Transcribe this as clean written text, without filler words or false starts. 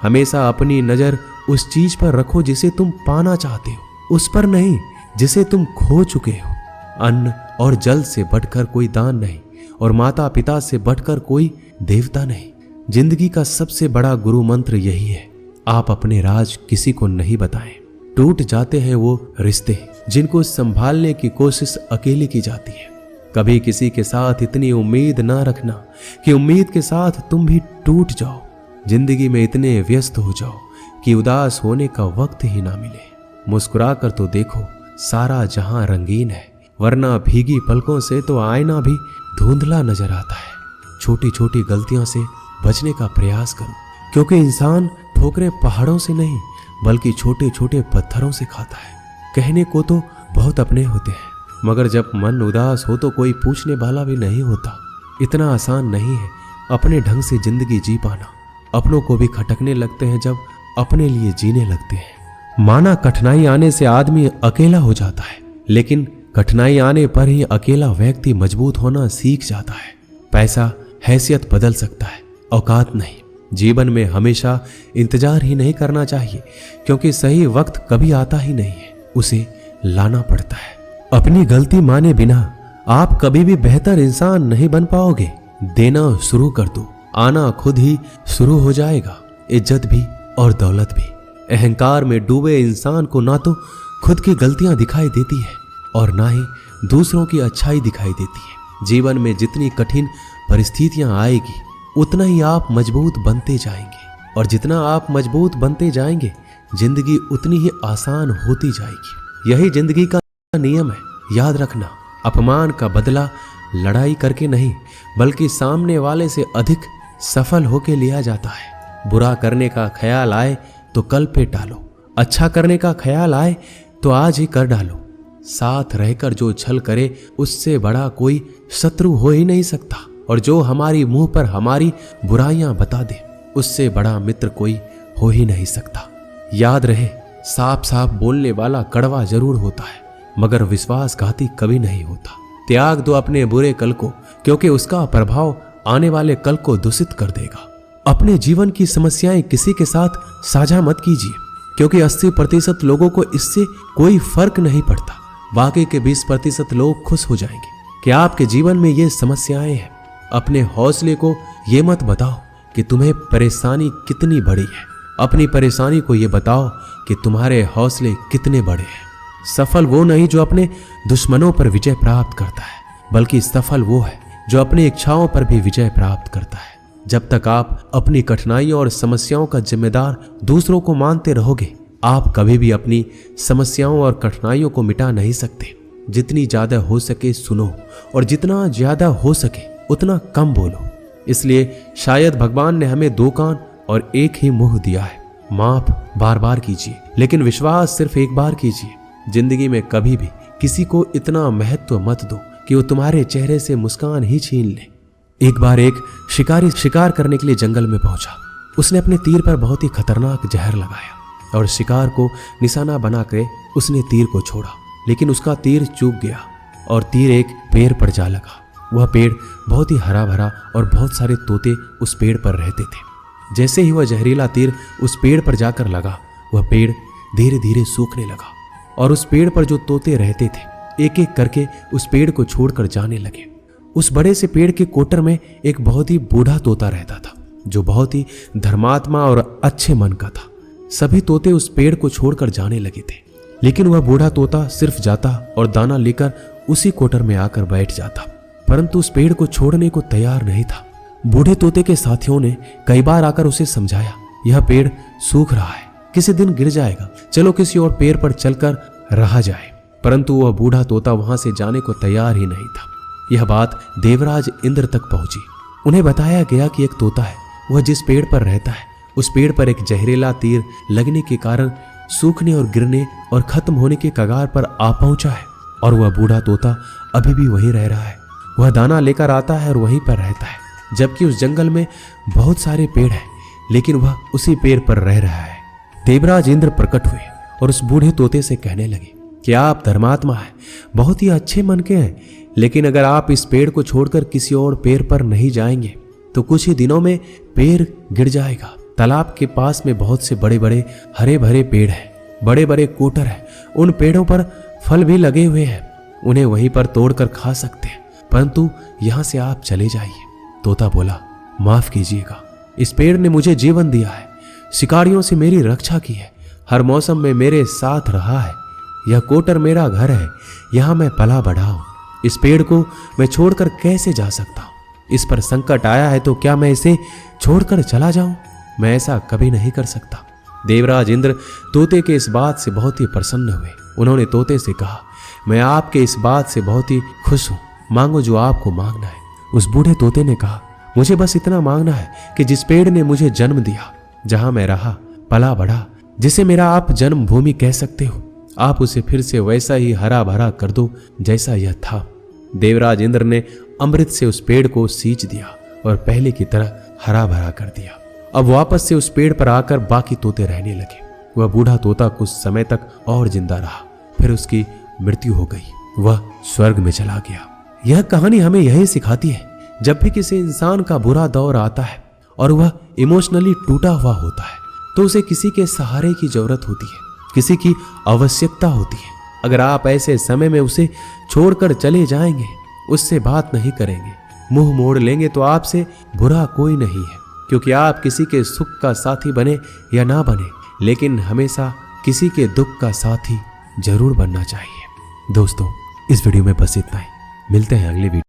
हमेशा अपनी नजर उस चीज पर रखो जिसे तुम पाना चाहते हो, उस पर नहीं जिसे तुम खो चुके हो। अन्न और जल से बढ़कर कोई दान नहीं और माता पिता से बढ़कर कोई देवता नहीं। जिंदगी का सबसे बड़ा गुरु मंत्र यही है, आप अपने राज किसी को नहीं बताएं। टूट जाते हैं वो रिश्ते जिनको संभालने की कोशिश अकेले की जाती है। कभी किसी के साथ इतनी उम्मीद ना रखना कि उम्मीद के साथ तुम भी टूट जाओ। जिंदगी में इतने व्यस्त हो जाओ कि उदास होने का वक्त ही ना मिले। मुस्कुरा कर तो देखो, सारा जहां रंगीन है, वरना भीगी पलकों से तो आईना भी धुंधला नजर आता है। छोटी छोटी गलतियों से बचने का प्रयास करो, क्योंकि इंसान ठोकरें पहाड़ों से नहीं बल्कि छोटे छोटे पत्थरों से खाता है। कहने को तो बहुत अपने होते हैं, मगर जब मन उदास हो तो कोई पूछने वाला भी नहीं होता। इतना आसान नहीं है अपने ढंग से जिंदगी जी पाना। अपनों को भी खटकने लगते हैं जब अपने लिए जीने लगते हैं। माना कठिनाई आने से आदमी अकेला हो जाता है, लेकिन कठिनाई आने पर ही अकेला व्यक्ति मजबूत होना सीख जाता है। पैसा हैसियत बदल सकता है, औकात नहीं। जीवन में हमेशा इंतजार ही नहीं करना चाहिए, क्योंकि सही वक्त कभी आता ही नहीं है, उसे लाना पड़ता है। अपनी गलती माने बिना आप कभी भी बेहतर इंसान नहीं बन पाओगे। देना शुरू कर दो, आना खुद ही शुरू हो जाएगा, इज्जत भी और दौलत भी। अहंकार में डूबे इंसान को ना तो खुद की गलतियां दिखाई देती है और ना ही दूसरों की अच्छाई दिखाई देती है। जीवन में जितनी कठिन परिस्थितियां आएगी उतना ही आप मजबूत बनते जाएंगे, और जितना आप मजबूत बनते जाएंगे जिंदगी उतनी ही आसान होती जाएगी। यही जिंदगी का नियम है। याद रखना, अपमान का बदला लड़ाई करके नहीं बल्कि सामने वाले से अधिक सफल होके लिया जाता है। बुरा करने का ख्याल आए तो कल पे टालो, अच्छा करने का ख्याल आए तो आज ही कर डालो। साथ रहकर जो छल करे उससे बड़ा कोई शत्रु हो ही नहीं सकता, और जो हमारी मुंह पर हमारी बुराइयां बता दे उससे बड़ा मित्र कोई हो ही नहीं सकता। याद रहे, साफ साफ बोलने वाला कड़वा जरूर होता है, मगर विश्वासघाती कभी नहीं होता। त्याग दो अपने बुरे कल को, क्योंकि उसका प्रभाव आने वाले कल को दूषित कर देगा। अपने जीवन की समस्याएं किसी के साथ साझा मत कीजिए, क्योंकि 80% लोगों को इससे कोई फर्क नहीं पड़ता। बाकी के 20% लोग खुश हो जाएंगे कि आपके जीवन में ये समस्याएं हैं। अपने हौसले को ये मत बताओ कि तुम्हें परेशानी कितनी बड़ी है, अपनी परेशानी को ये बताओ कि तुम्हारे हौसले कितने बड़े हैं। सफल वो नहीं जो अपने दुश्मनों पर विजय प्राप्त करता है, बल्कि सफल वो है जो अपनी इच्छाओं पर भी विजय प्राप्त करता है। जब तक आप अपनी कठिनाइयों और समस्याओं का जिम्मेदार दूसरों को मानते रहोगे, आप कभी भी अपनी समस्याओं और कठिनाइयों को मिटा नहीं सकते। जितनी ज्यादा हो सके सुनो, और जितना ज्यादा हो सके उतना कम बोलो। इसलिए शायद भगवान ने हमें 2 कान और 1 ही मुंह दिया है। माफ बार बार कीजिए, लेकिन विश्वास सिर्फ एक बार कीजिए। जिंदगी में कभी भी किसी को इतना महत्व मत दो कि वो तुम्हारे चेहरे से मुस्कान ही छीन ले। एक बार एक शिकारी शिकार करने के लिए जंगल में पहुंचा। उसने अपने तीर पर बहुत ही खतरनाक जहर लगाया और शिकार को निशाना बना के उसने तीर को छोड़ा, लेकिन उसका तीर चूक गया और तीर एक पेड़ पर जा लगा। वह पेड़ बहुत ही हरा भरा और बहुत सारे तोते उस पेड़ पर रहते थे। जैसे ही वह जहरीला तीर उस पेड़ पर जाकर लगा, वह पेड़ धीरे धीरे सूखने लगा और उस पेड़ पर जो तोते रहते थे एक एक करके उस पेड़ को छोड़कर जाने लगे। उस बड़े से पेड़ के कोटर में एक बहुत ही बूढ़ा तोता रहता था, जो बहुत ही धर्मात्मा और अच्छे मन का था। सभी तोते उस पेड़ को छोड़कर जाने लगे थे, लेकिन वह बूढ़ा तोता सिर्फ जाता और दाना लेकर उसी कोटर में आकर बैठ जाता, परंतु उस पेड़ को छोड़ने को तैयार नहीं था। बूढ़े तोते के साथियों ने कई बार आकर उसे समझाया, यह पेड़ सूख रहा है, किसी दिन गिर जाएगा, चलो किसी और पेड़ पर चलकर रहा जाए, परंतु वह बूढ़ा तोता वहां से जाने को तैयार ही नहीं था। यह बात देवराज इंद्र तक पहुंची। उन्हें बताया गया कि एक तोता है, वह जिस पेड़ पर रहता है उस पेड़ पर एक जहरीला तीर लगने के कारण सूखने और गिरने और खत्म होने के कगार पर आ पहुंचा है, और वह बूढ़ा तोता अभी भी वहीं रह रहा है। वह दाना लेकर आता है और वहीं पर रहता है, जबकि उस जंगल में बहुत सारे पेड़ हैं, लेकिन वह उसी पेड़ पर रह रहा है। देवराज इंद्र प्रकट हुए और उस बूढ़े तोते से कहने लगे कि आप धर्मात्मा हैं, बहुत ही अच्छे मन के हैं, लेकिन अगर आप इस पेड़ को छोड़कर किसी और पेड़ पर नहीं जाएंगे तो कुछ ही दिनों में पेड़ गिर जाएगा तालाब के पास में बहुत से बड़े बड़े हरे भरे पेड़ हैं, बड़े बड़े कोटर हैं। उन पेड़ों पर फल भी लगे हुए हैं, उन्हें वहीं पर तोड़कर खा सकते हैं, परंतु यहां से आप चले जाइए। तोता बोला, माफ कीजिएगा, इस पेड़ ने मुझे जीवन दिया है, शिकारियों से मेरी रक्षा की है, हर मौसम में मेरे साथ रहा है। यह कोटर मेरा घर है, यहां मैं पला बढ़ा हूं। इस पेड़ को मैं छोड़कर कैसे जा सकता हूं? इस पर संकट आया है तो क्या मैं इसे छोड़कर चला जाऊं? मैं ऐसा कभी नहीं कर सकता। देवराज इंद्र तोते के इस बात से बहुत ही प्रसन्न हुए। उन्होंने तोते से कहा, मैं आपके इस बात से बहुत ही खुश हूं, मांगो जो आपको मांगना है। उस बूढ़े तोते ने कहा, मुझे बस इतना मांगना है कि जिस पेड़ ने मुझे जन्म दिया, जहां मैं रहा पला बढ़ा, जिसे मेरा आप जन्मभूमि कह सकते हो, आप उसे फिर से वैसा ही हरा भरा कर दो जैसा यह था। देवराज इंद्र ने अमृत से उस पेड़ को सींच दिया और पहले की तरह हरा भरा कर दिया। अब वापस से उस पेड़ पर आकर बाकी तोते रहने लगे। वह बूढ़ा तोता कुछ समय तक और जिंदा रहा, फिर उसकी मृत्यु हो गई, वह स्वर्ग में चला गया। यह कहानी हमें यही सिखाती है, जब भी किसी इंसान का बुरा दौर आता है और वह इमोशनली टूटा हुआ होता है तो उसे किसी के सहारे की जरूरत होती है, किसी की आवश्यकता होती है। अगर आप ऐसे समय में उसे छोड़कर चले जाएंगे, उससे बात नहीं करेंगे, मुंह मोड़ लेंगे, तो आपसे बुरा कोई नहीं है, क्योंकि आप किसी के सुख का साथी बने या ना बने, लेकिन हमेशा किसी के दुख का साथी जरूर बनना चाहिए। दोस्तों, इस वीडियो में बस इतना ही। मिलते हैं अगली वीडियो।